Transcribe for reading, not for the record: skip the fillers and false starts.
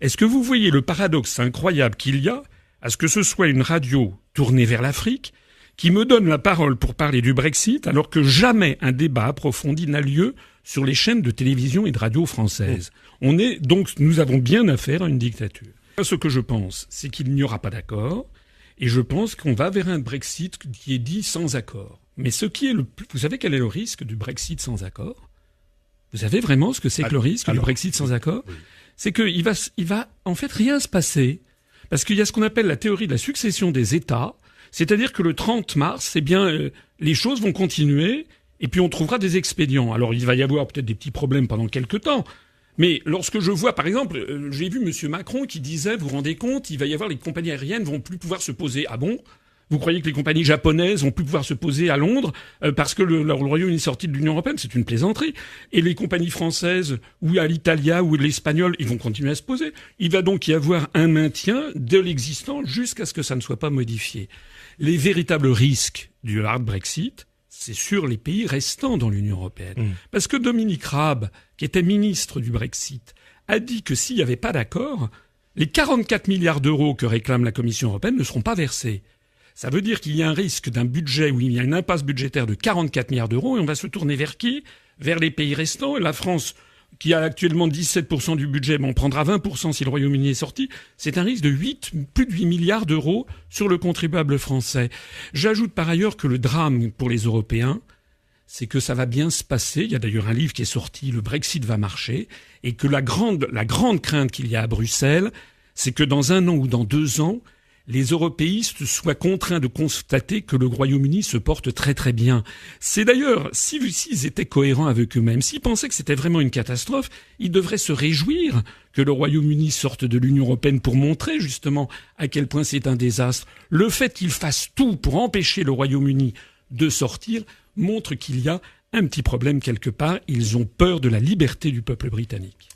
Est-ce que vous voyez le paradoxe incroyable qu'il y a à ce que ce soit une radio tournée vers l'Afrique qui me donne la parole pour parler du Brexit alors que jamais un débat approfondi n'a lieu sur les chaînes de télévision et de radio françaises. Nous avons bien affaire à une dictature. Ce que je pense, c'est qu'il n'y aura pas d'accord, et je pense qu'on va vers un Brexit qui est dit sans accord. Mais vous savez quel est le risque du Brexit sans accord? Vous savez vraiment ce que c'est que le risque du Brexit sans accord? Oui. C'est qu'il va en fait rien se passer. Parce qu'il y a ce qu'on appelle la théorie de la succession des États, c'est-à-dire que le 30 mars, les choses vont continuer, et puis on trouvera des expédients. Alors il va y avoir peut-être des petits problèmes pendant quelques temps, mais lorsque je vois, par exemple, j'ai vu M. Macron qui disait, vous vous rendez compte, il va y avoir les compagnies aériennes vont plus pouvoir se poser. Ah bon? Vous croyez que les compagnies japonaises vont plus pouvoir se poser à Londres parce que le Royaume-Uni est sorti de l'Union européenne? C'est une plaisanterie. Et les compagnies françaises ou à l'Italia ou l'espagnol, ils vont continuer à se poser. Il va donc y avoir un maintien de l'existant jusqu'à ce que ça ne soit pas modifié. Les véritables risques du hard Brexit, c'est sur les pays restants dans l'Union européenne. Parce que Dominique Raab, qui était ministre du Brexit, a dit que s'il n'y avait pas d'accord, les 44 milliards d'euros que réclame la Commission européenne ne seront pas versés. Ça veut dire qu'il y a un risque d'un budget où il y a une impasse budgétaire de 44 milliards d'euros et on va se tourner vers qui? Vers les pays restants. La France, qui a actuellement 17% du budget, mais on prendra 20% si le Royaume-Uni est sorti. C'est un risque de plus de 8 milliards d'euros sur le contribuable français. J'ajoute par ailleurs que le drame pour les Européens, c'est que ça va bien se passer. Il y a d'ailleurs un livre qui est sorti, Le Brexit va marcher, et que la grande crainte qu'il y a à Bruxelles, c'est que dans 1 an ou dans 2 ans, les européistes soient contraints de constater que le Royaume-Uni se porte très très bien. C'est d'ailleurs, s'ils étaient cohérents avec eux-mêmes, s'ils pensaient que c'était vraiment une catastrophe, ils devraient se réjouir que le Royaume-Uni sorte de l'Union européenne pour montrer justement à quel point c'est un désastre. Le fait qu'ils fassent tout pour empêcher le Royaume-Uni de sortir montre qu'il y a un petit problème quelque part. Ils ont peur de la liberté du peuple britannique.